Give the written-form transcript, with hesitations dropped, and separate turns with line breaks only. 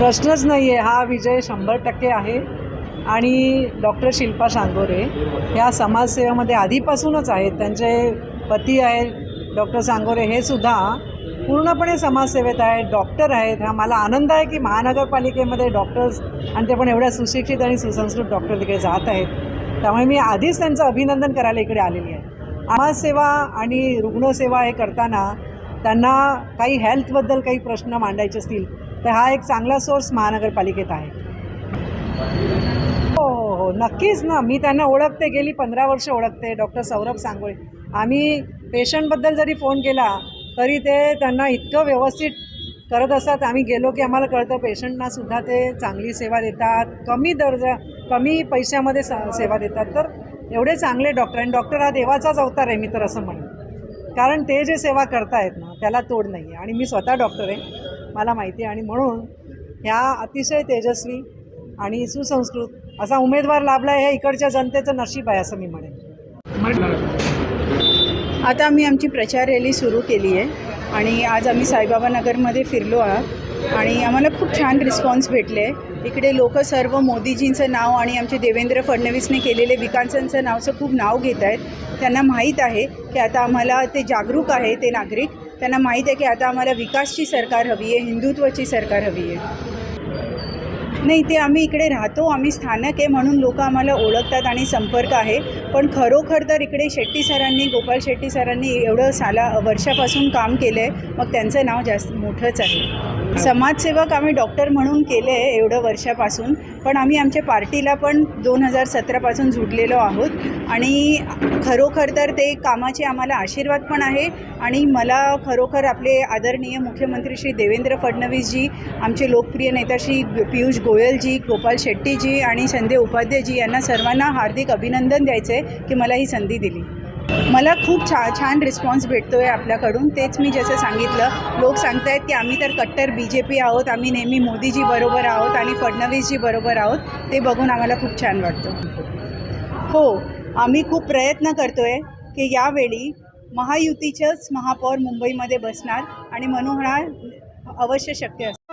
प्रश्नच नाही आहे, हा विजय 100% आहे. आणि डॉक्टर शिल्पा सांगोरे ह्या समाजसेवेमध्ये आधीपासूनच आहेत. त्यांचे पती आहेत डॉक्टर सांगोरे, हे सुद्धा पूर्णपणे समाजसेवेत आहेत, डॉक्टर आहेत. हा मला आनंद आहे की महानगरपालिकेमध्ये डॉक्टर्स, आणि ते पण एवढ्या सुशिक्षित आणि सुसंस्कृत डॉक्टर तिकडे जात आहेत. त्यामुळे मी आधीच त्यांचं अभिनंदन करायला इकडे आलेली आहे. समाजसेवा आणि रुग्णसेवा हे करताना त्यांना काही हेल्थबद्दल काही प्रश्न मांडायचे असतील तर हा एक चांगला सोर्स महानगरपालिकेत आहे. हो हो हो, नक्कीच ना. मी त्यांना ओळखते, गेली 15 वर्ष ओळखते. डॉक्टर सौरभ सांगोळे. आम्ही पेशंटबद्दल जरी फोन केला तरी ते त्यांना इतकं व्यवस्थित करत असतात. आम्ही गेलो की आम्हाला कळतं पेशंटनासुद्धा ते चांगली सेवा देतात, कमी पैशामध्ये सेवा देतात. तर एवढे चांगले डॉक्टर, आणि डॉक्टर हा देवाचाच अवतार आहे मी तर असं म्हणेन. कारण ते जे सेवा करतायत ना त्याला तोड नाही आहे. आणि मी स्वतः डॉक्टर आहे, मला माहिती आहे. आणि म्हणून ह्या अतिशय तेजस्वी आणि सुसंस्कृत असा उमेदवार लाभला आहे, हे इकडच्या जनतेचं नशीब आहे असं मी म्हणेन.
आता आम्ही आमची प्रचार रॅली सुरू केली आहे आणि आज आम्ही साईबाबा नगरमध्ये फिरलो आहोत आणि आम्हाला खूप छान रिस्पॉन्स भेटले. इकडे लोक सर्व मोदीजींचं नाव आणि आमचे देवेंद्र फडणवीसने केलेले विकासांचं नावचं खूप नाव घेत आहेत. त्यांना माहीत आहे की आता आम्हाला, ते जागरूक आहे ते नागरिक, त्यांना माहीत आहे की आता आम्हाला विकासची सरकार हवी आहे, हिंदुत्वाची सरकार हवी आहे. नाही, ते आम्ही इकडे राहतो, आम्ही स्थानक आहे म्हणून लोक आम्हाला ओळखतात आणि संपर्क आहे. पण खरोखर तर इकडे शेट्टी सरांनी, गोपाल शेट्टी सरांनी एवढं वर्षापासून काम केलं आहे, मग त्यांचं नाव जास्त मोठंच आहे. समाजसेवक आम्ही डॉक्टर म्हणून केले आहे एवढं वर्षापासून, पण आम्ही आमच्या पार्टीला पण 2017पासून जुडलेलो आहोत आणि खरोखर तर ते कामाचे आम्हाला आशीर्वाद पण आहे. आणि मला खरोखर आपले आदरणीय मुख्यमंत्री श्री देवेंद्र फडणवीसजी, आमचे लोकप्रिय नेता श्री पियुष गोयलजी, गोपाल शेट्टीजी आणि संजय उपाध्यायजी यांना सर्वांना हार्दिक अभिनंदन द्यायचं आहे की मला ही संधी दिली. मला खूप छान रिस्पॉन्स भेटतो आहे आपल्याकडून. तेच मी जसं सांगितलं, लोक सांगत आहेत की आम्ही तर कट्टर BJP आहोत, आम्ही नेहमी मोदीजी बरोबर आहोत आणि फडणवीसजी बरोबर आहोत. ते बघून आम्हाला खूप छान वाटतं. हो, आम्ही खूप प्रयत्न करतो आहे की यावेळी महायुतीचंच महापौर मुंबईमध्ये बसणार आणि म्हणून हा अवश्य शक्य असतं.